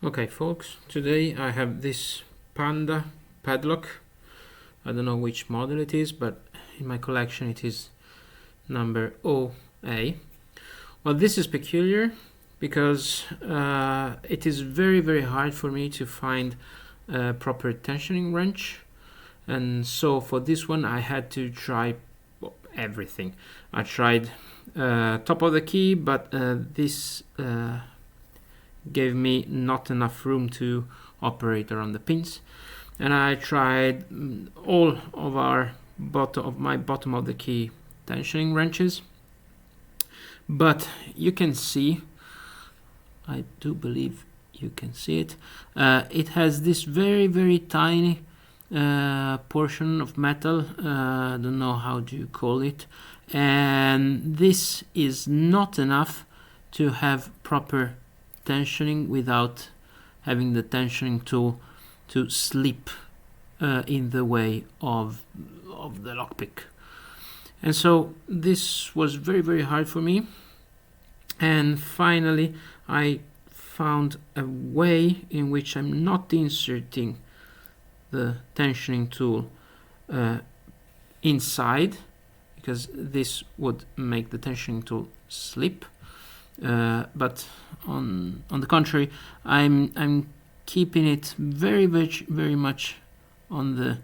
Okay folks, today I have this Panda padlock. I don't know which model it is, but in my collection it is number OA. Well, this is peculiar because it is very hard for me to find a proper tensioning wrench, and so for this one I had to try everything. I tried top of the key, but this gave me not enough room to operate around the pins, and I tried all of my bottom of the key tensioning wrenches, but you can see, I do believe you can see it, it has this very tiny portion of metal, I don't know how do you call it, and this is not enough to have proper tensioning without having the tensioning tool to slip in the way of the lockpick. And so this was very hard for me, and finally I found a way in which I'm not inserting the tensioning tool inside, because this would make the tensioning tool slip. But on the contrary, I'm keeping it very much on the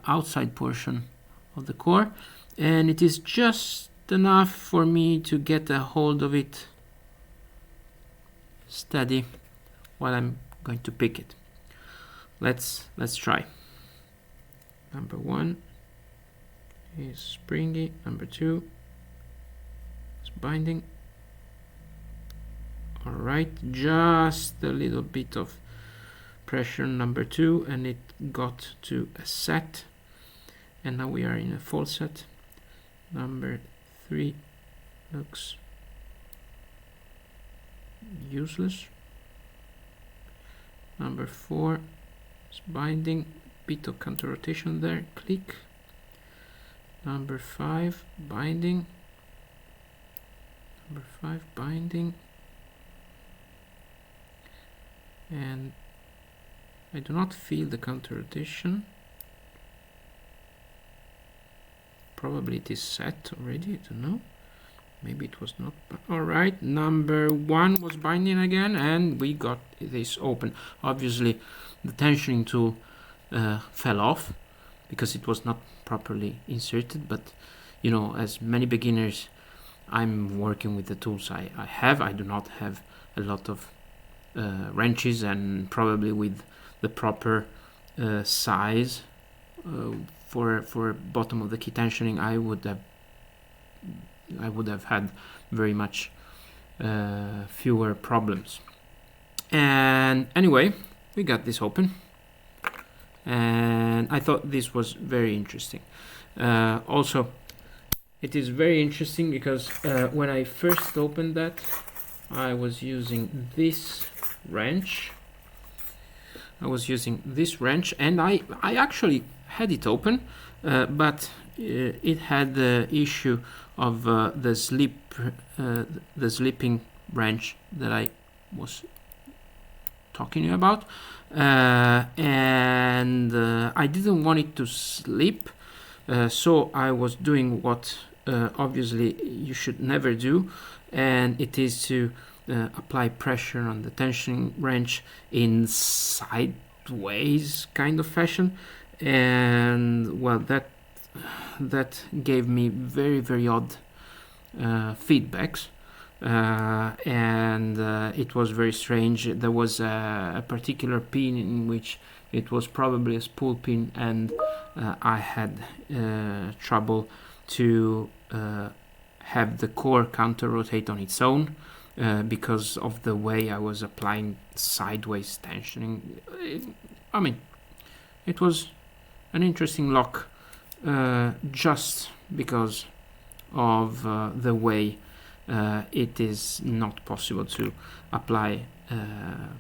outside portion of the core, and it is just enough for me to get a hold of it steady while I'm going to pick it. Let's try. Number 1 is springy, number 2 is binding. Alright, just a little bit of pressure on number 2 and it got to a set, and now we are in a full set. Number 3 looks useless. Number 4 is binding, bit of counter rotation there, click. Number 5 binding, number 5 binding, and I do not feel the counter rotation. Probably it is set already, I don't know, maybe it was not. Alright, number 1 was binding again and we got this open. Obviously the tensioning tool fell off because it was not properly inserted, but you know, as many beginners, I'm working with the tools I have. I do not have a lot of wrenches, and probably with the proper size for bottom of the key tensioning, I would have had very much fewer problems. And anyway, we got this open, and I thought this was very interesting. Also, it is very interesting because when I first opened that, I was using this wrench. And I actually had it open, but it had the issue of the slipping wrench that I was talking to you about, and I didn't want it to slip, so I was doing what obviously you should never do, and it is to apply pressure on the tensioning wrench in sideways kind of fashion, and well, that gave me very odd feedbacks, and it was very strange. There was a particular pin in which it was probably a spool pin, and I had trouble to have the core counter rotate on its own because of the way I was applying sideways tensioning. I mean, it was an interesting lock just because of the way it is not possible to apply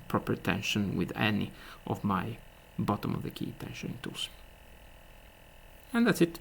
proper tension with any of my bottom of the key tensioning tools. And that's it.